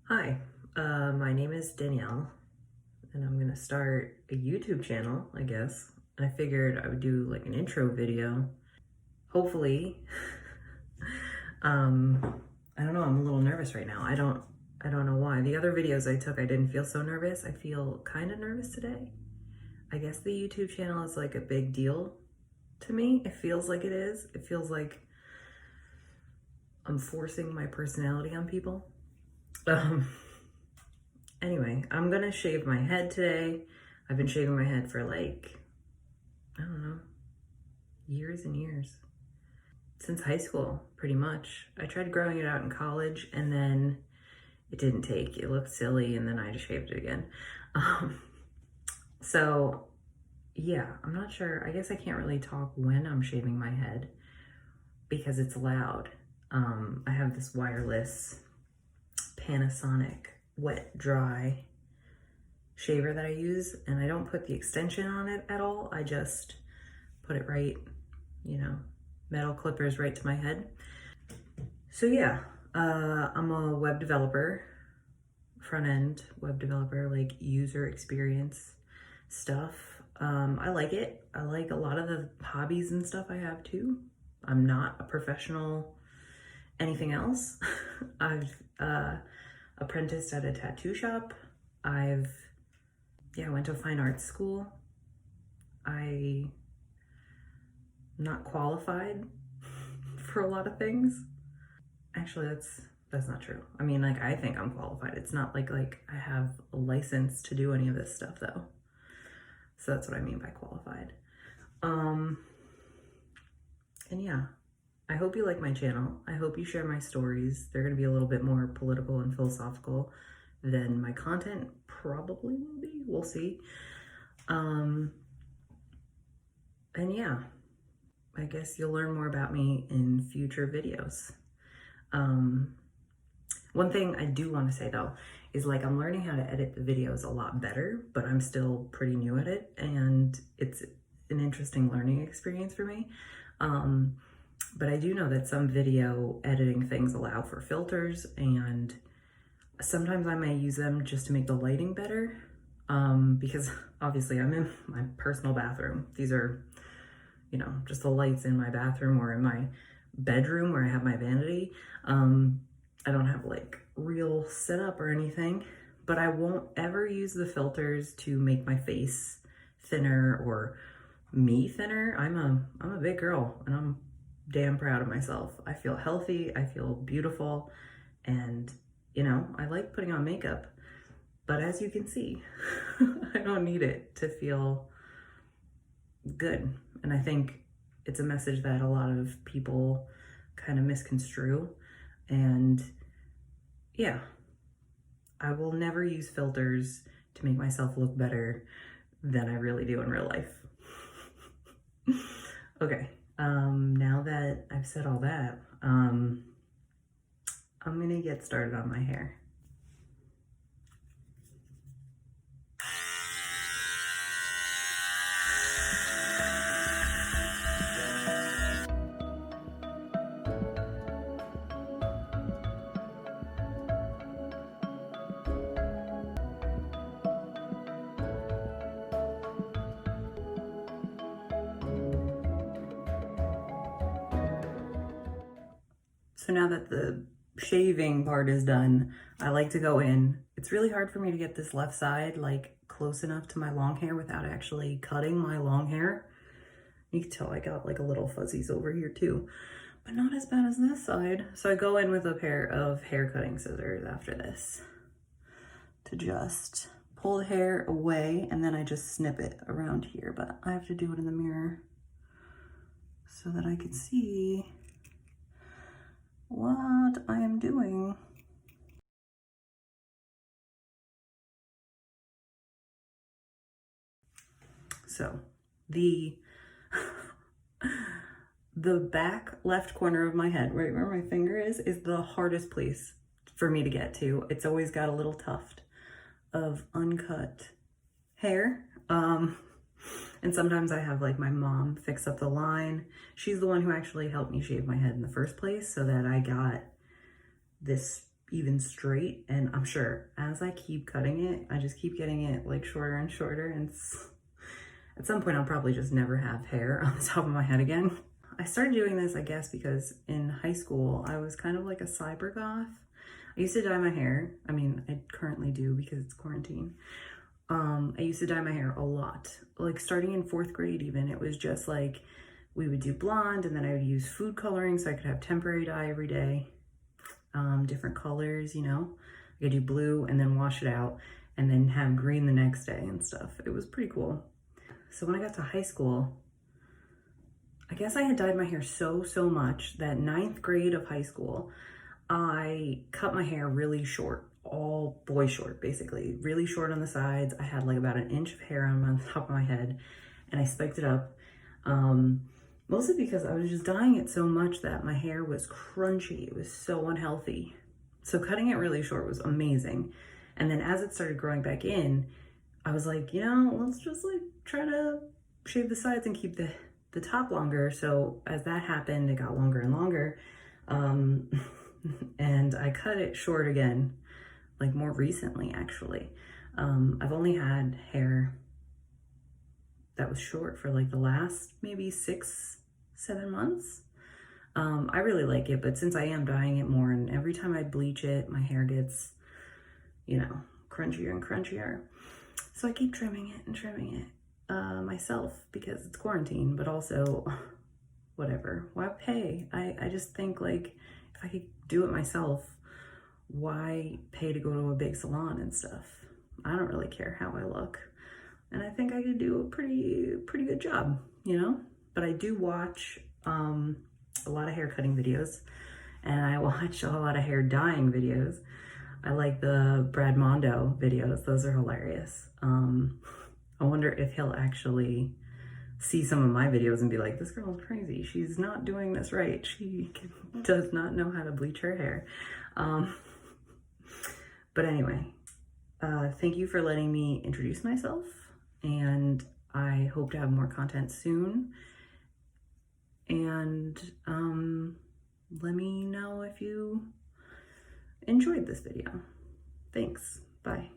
Hi, my name is Danielle, and I'm gonna start a YouTube channel, I guess. I figured I would do like an intro video. Hopefully, I don't know, I'm a little nervous right now. I don't know why. The other videos I took, I didn't feel so nervous. I feel kind of nervous today. I guess the YouTube channel is like a big deal to me. It feels like it is. It feels like I'm forcing my personality on people. Anyway, I'm gonna shave my head today. I've been shaving my head for like, I don't know, years and years. Since high school, pretty much. I tried growing it out in college and then it didn't take. It looked silly and then I just shaved it again. Um, so yeah, I'm not sure. I guess I can't really talk when I'm shaving my head because it's loud. I have this wireless Panasonic wet dry shaver that I use, and I don't put the extension on it at all. I just put it right, metal clippers right to my head. So yeah, I'm a web developer, front end web developer, like user experience stuff. I like it. I like a lot of the hobbies and stuff I have too. I'm not a professional anything else. I've apprenticed at a tattoo shop. I went to fine arts school. I'm not qualified for a lot of things. Actually, that's not true. I mean, like, I think I'm qualified. It's not like I have a license to do any of this stuff though. So that's what I mean by qualified. And yeah, I hope you like my channel. I hope you share my stories. They're gonna be a little bit more political and philosophical than my content probably will be. We'll see. And yeah, I guess you'll learn more about me in future videos. One thing I do want to say though is like I'm learning how to edit the videos a lot better, but I'm still pretty new at it and it's an interesting learning experience for me. But I do know that some video editing things allow for filters, and sometimes I may use them just to make the lighting better, because obviously I'm in my personal bathroom. These are, just the lights in my bathroom or in my bedroom where I have my vanity. I don't have like real setup or anything, but I won't ever use the filters to make my face thinner or me thinner. I'm a big girl and I'm damn proud of myself. I feel healthy, I feel beautiful, and I like putting on makeup, but as you can see, I don't need it to feel good. And I think it's a message that a lot of people kind of misconstrue. And yeah, I will never use filters to make myself look better than I really do in real life. Okay, now that I've said all that, I'm gonna get started on my hair. So now that the shaving part is done, I like to go in. It's really hard for me to get this left side like close enough to my long hair without actually cutting my long hair. You can tell I got like a little fuzzies over here too, but not as bad as this side. So I go in with a pair of hair cutting scissors after this to just pull the hair away, and then I just snip it around here, but I have to do it in the mirror so that I can see what I am doing. So the back left corner of my head, right where my finger is the hardest place for me to get to. It's always got a little tuft of uncut hair. And sometimes I have like my mom fix up the line. She's the one who actually helped me shave my head in the first place so that I got this even straight. And I'm sure as I keep cutting it, I just keep getting it like shorter and shorter. And at some point I'll probably just never have hair on the top of my head again. I started doing this, I guess, because in high school, I was kind of like a cyber goth. I used to dye my hair. I mean, I currently do because it's quarantine. I used to dye my hair a lot. Like starting in 4th grade even, it was just like, we would do blonde and then I would use food coloring so I could have temporary dye every day. Different colors, you know. I could do blue and then wash it out and then have green the next day and stuff. It was pretty cool. So when I got to high school, I guess I had dyed my hair so much that 9th grade of high school, I cut my hair really short, all boy short, basically. Really short on the sides. I had like about an inch of hair on the top of my head and I spiked it up. Mostly because I was just dyeing it so much that my hair was crunchy. It was so unhealthy. So cutting it really short was amazing. And then as it started growing back in, I was like, you know, let's just like try to shave the sides and keep the top longer. So as that happened, it got longer and longer. And I cut it short again, like more recently actually. I've only had hair that was short for like the last maybe 6-7 months. I really like it, but since I am dyeing it more and every time I bleach it, my hair gets, you know, crunchier and crunchier. So I keep trimming it and trimming it myself because it's quarantine, but also whatever, why pay? I just think like if I could do it myself, why pay to go to a big salon and stuff? I don't really care how I look. And I think I could do a pretty good job, you know? But I do watch a lot of hair cutting videos and I watch a lot of hair dyeing videos. I like the Brad Mondo videos. Those are hilarious. I wonder if he'll actually see some of my videos and be like, this girl is crazy. She's not doing this right. She does not know how to bleach her hair. But anyway, thank you for letting me introduce myself. And I hope to have more content soon. And let me know if you enjoyed this video. Thanks. Bye.